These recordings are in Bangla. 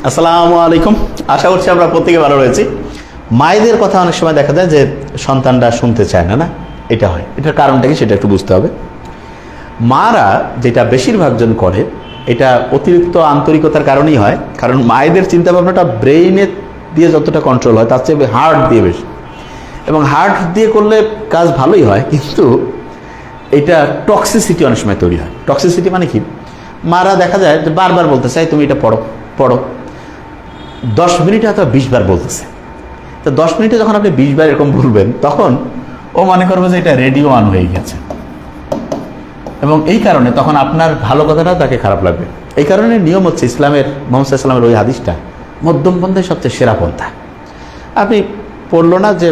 আসসালামু আলাইকুম। আশা করছি আমরা প্রত্যেকে ভালো রয়েছি। মায়েদের কথা অনেক সময় দেখা যায় যে সন্তানরা শুনতে চায় না, এটা হয়। এটার কারণটা কি সেটা একটু বুঝতে হবে। মারা যেটা বেশিরভাগ জন করে, এটা অতিরিক্ত আন্তরিকতার কারণেই হয়। কারণ মায়েদের চিন্তাভাবনাটা ব্রেইনের দিয়ে যতটা কন্ট্রোল হয় তার চেয়ে হার্ট দিয়ে বেশি, এবং হার্ট দিয়ে করলে কাজ ভালোই হয়, কিন্তু এটা টক্সিসিটি অনেক সময় তৈরি হয়। টক্সিসিটি মানে কি, মারা দেখা যায় যে বারবার বলতে চাই তুমি এটা পড়ো পড়ো, 10 মিনিটে হয়তো 20 বার বলতেছে। তো 10 মিনিটে যখন আপনি 20 বার এরকম বলবেন, তখন ও মনে করবে যে এটা রেডিও অন হয়ে গেছে, এবং এই কারণে তখন আপনার ভালো কথাটা তাকে খারাপ লাগবে। এই কারণে নিয়ম হচ্ছে ইসলামের, মোহাম্মদ সাল্লামের ওই হাদিসটা মধ্যম পন্থায় সবচেয়ে সেরা পন্থা। আপনি পড়লো না যে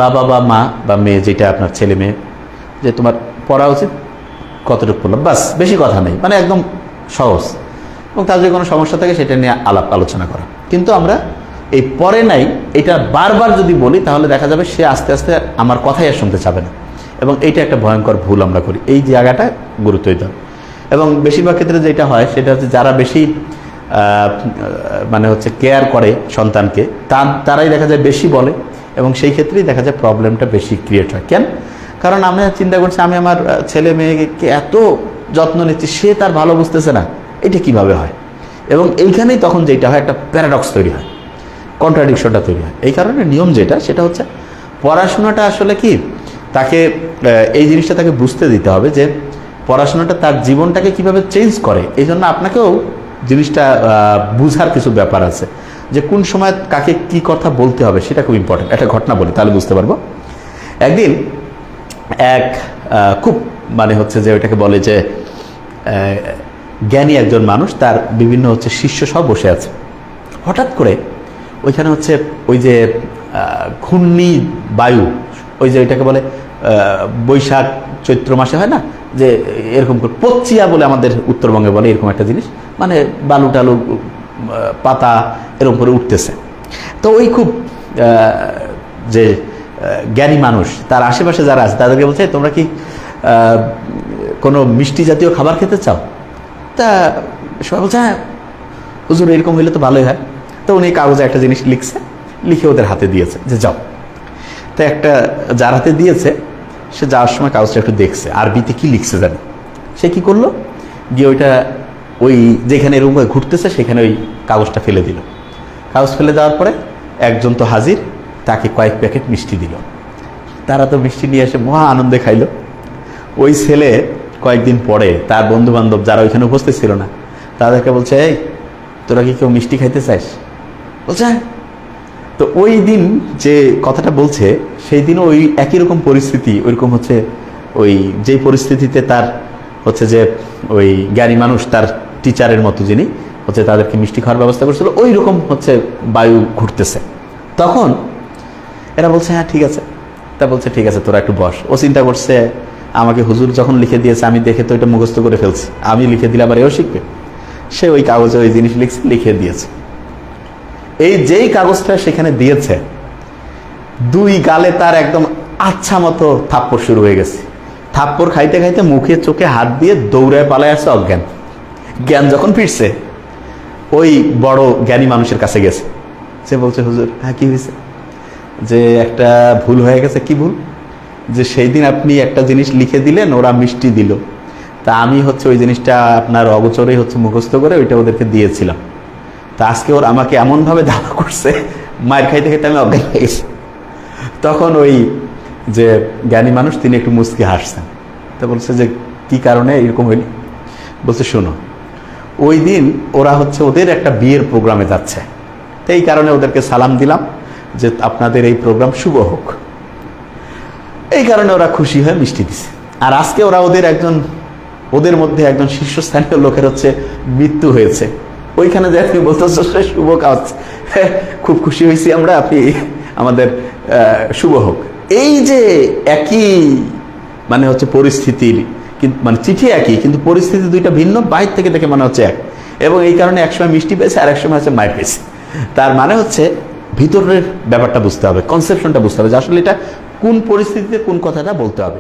বাবা বা মা বা মেয়ে, যেটা আপনার ছেলে মেয়ে, যে তোমার পড়া উচিত কতটুকু পড়লাম, বাস, বেশি কথা নেই, মানে একদম সহজ, এবং তার যদি কোনো সমস্যা থাকে সেটা নিয়ে আলাপ আলোচনা করা। কিন্তু আমরা এই পরে নাই এটা বারবার যদি বলি, তাহলে দেখা যাবে সে আস্তে আস্তে আমার কথাই আর শুনতে চাবে না, এবং এইটা একটা ভয়ঙ্কর ভুল আমরা করি। এই জায়গাটা গুরুত্ব দিতে হবে। এবং বেশিরভাগ ক্ষেত্রে যেটা হয় সেটা হচ্ছে যারা বেশি মানে হচ্ছে কেয়ার করে সন্তানকে, তারাই দেখা যায় বেশি বলে, এবং সেই ক্ষেত্রেই দেখা যায় প্রবলেমটা বেশি ক্রিয়েট হয়। কেন? কারণ আমি চিন্তা করছি আমি আমার ছেলে মেয়েকে এত যত্ন নিচ্ছি, সে তার ভালো বুঝতেছে না, এটা কিভাবে হয়? এবং এইখানেই তখন যেটা হয়, একটা প্যারাডক্স তৈরি হয়, কন্ট্রাডিকশনটা তৈরি হয়। এই কারণে নিয়ম যেটা, সেটা হচ্ছে পড়াশোনাটা আসলে কি, তাকে এই জিনিসটা তাকে বুঝতে দিতে হবে যে পড়াশোনাটা তার জীবনটাকে কিভাবে চেঞ্জ করে। এই জন্য আপনাকেও জিনিসটা বুঝার কিছু ব্যাপার আছে, যে কোন সময় কাকে কি কথা বলতে হবে, সেটা খুব ইম্পর্টেন্ট। একটা ঘটনা বলি, তাহলে বুঝতে পারবো। একদিন এক খুব মানে হচ্ছে যে ওইটাকে বলে যে জ্ঞানী একজন মানুষ, তার বিভিন্ন হচ্ছে শিষ্য সব বসে আছে। হঠাৎ করে ওইখানে হচ্ছে ওই যে ঘূর্ণি বায়ু, ওই যে ওইটাকে বলে বৈশাখ চৈত্র মাসে হয় না, যে এরকম করে পচ্চিয়া বলে আমাদের উত্তরবঙ্গে বলে, এরকম একটা জিনিস, মানে বালু টালু পাতা এরকম করে উঠতেছে। তো ওই খুব যে জ্ঞানী মানুষ, তার আশেপাশে যারা আছে তাদেরকে বলছে, তোমরা কি কোনো মিষ্টি জাতীয় খাবার খেতে চাও? তা সবাই বলছে, হ্যাঁ হুজুর, এরকম হইলে তো ভালোই হয়। তো উনি কাগজে একটা জিনিস লিখছে, লিখে ওদের হাতে দিয়েছে যে যাও। তো একটা যার হাতে দিয়েছে, সে যাওয়ার সময় কাগজটা একটু দেখছে, আরবিতে কি লিখছে জানি। সে কি করলো, গিয়ে ওইটা ওই যেখানে এরকম ঘুরতেছে সেখানে ওই কাগজটা ফেলে দিল। কাগজ ফেলে দেওয়ার পরে একজন তো হাজির, তাকে কয়েক প্যাকেট মিষ্টি দিল। তারা তো মিষ্টি নিয়ে এসে মহা আনন্দে খাইল। ওই ছেলে কয়েকদিন পরে তার বন্ধু বান্ধব যারা ওইখানে উপস্থিত ছিল না, তাদেরকে বলছে, এই তোরা কি কেউ মিষ্টি খাইতে চাস? বলছে। তো ওই দিন যে কথাটা বলছে, সেই দিনও ওই একই রকম পরিস্থিতি, ওইরকম হচ্ছে ওই যেই পরিস্থিতিতে তার হচ্ছে যে ওই জ্ঞানী মানুষ, তার টিচারের মতো যিনি হচ্ছে তাদেরকে মিষ্টি খাওয়ার ব্যবস্থা করছিল, ওই রকম হচ্ছে বায়ু ঘুরতেছে। তখন এরা বলছে, হ্যাঁ ঠিক আছে। তা বলছে, ঠিক আছে তোরা একটু বস। ও চিন্তা করছে, আমাকে হুজুর যখন লিখে দিয়েছে, আমি দেখে তো এটা মুখস্থ করে ফেলছি, আমি লিখে দিলে আবার এও শিখবে। সে ওই কাগজে ওই জিনিস লিখছে, লিখে দিয়েছে। এই যেই কাগজটা সেখানে দিয়েছে, দুই গালে তার একদম আচ্ছা মতো থাপ্পড় শুরু হয়ে গেছে। থাপ্পড় খাইতে খাইতে মুখে চোখে হাত দিয়ে দৌড়ায় পালায় আসছে অজ্ঞান। জ্ঞান যখন ফিরছে, ওই বড় জ্ঞানী মানুষের কাছে গেছে। সে বলছে, হুজুর, হ্যাঁ কি হয়েছে? যে একটা ভুল হয়ে গেছে। কি ভুল? যে সেই দিন আপনি একটা জিনিস লিখে দিলেন, ওরা মিষ্টি দিল, তা আমি হচ্ছে ওই জিনিসটা আপনার অগোচরেই হচ্ছে মুখস্থ করে ওইটা ওদেরকে দিয়েছিলাম। তা আজকে ওর আমাকে এমনভাবে ধাওয়া করছে, মায়ের খাইতে খাইতে আমি অজ্ঞান হয়ে গেছি। তখন ওই যে জ্ঞানী মানুষ, তিনি একটু মুচকি হাসছেন। তো বলছে যে কি কারণে এরকম হইল? বলছে, শোনো, ওই দিন ওরা হচ্ছে ওদের একটা বিয়ের প্রোগ্রামে যাচ্ছে, তো এই কারণে ওদেরকে সালাম দিলাম যে আপনাদের এই প্রোগ্রাম শুভ হোক। এই কারণে ওরা খুশি হয়ে মিষ্টি দিছে। আর আজকে ওরা ওদের মধ্যে একজন শীর্ষস্থানীয় লোকের হচ্ছে মৃত্যু হয়েছে, ওইখানে যে আপনি বলতেছ শুভ কাজ, খুব খুশি হয়েছি আমরা, আপনি আমাদের শুভ হোক। এই যে একই মানে হচ্ছে পরিস্থিতির, কিন্তু মানে চিঠি একই, কিন্তু পরিস্থিতি দুইটা ভিন্ন, বাইরে থেকে দেখে মনে হচ্ছে এক। এবং এই কারণে একসময় মিষ্টি পেয়েছে আর একসময় হচ্ছে মায়ের পেয়েছে। তার মানে হচ্ছে ভিতরের ব্যাপারটা বুঝতে হবে, কনসেপশনটা বুঝতে হবে, যে আসলে এটা কোন পরিস্থিতিতে কোন কথাটা বলতে হবে।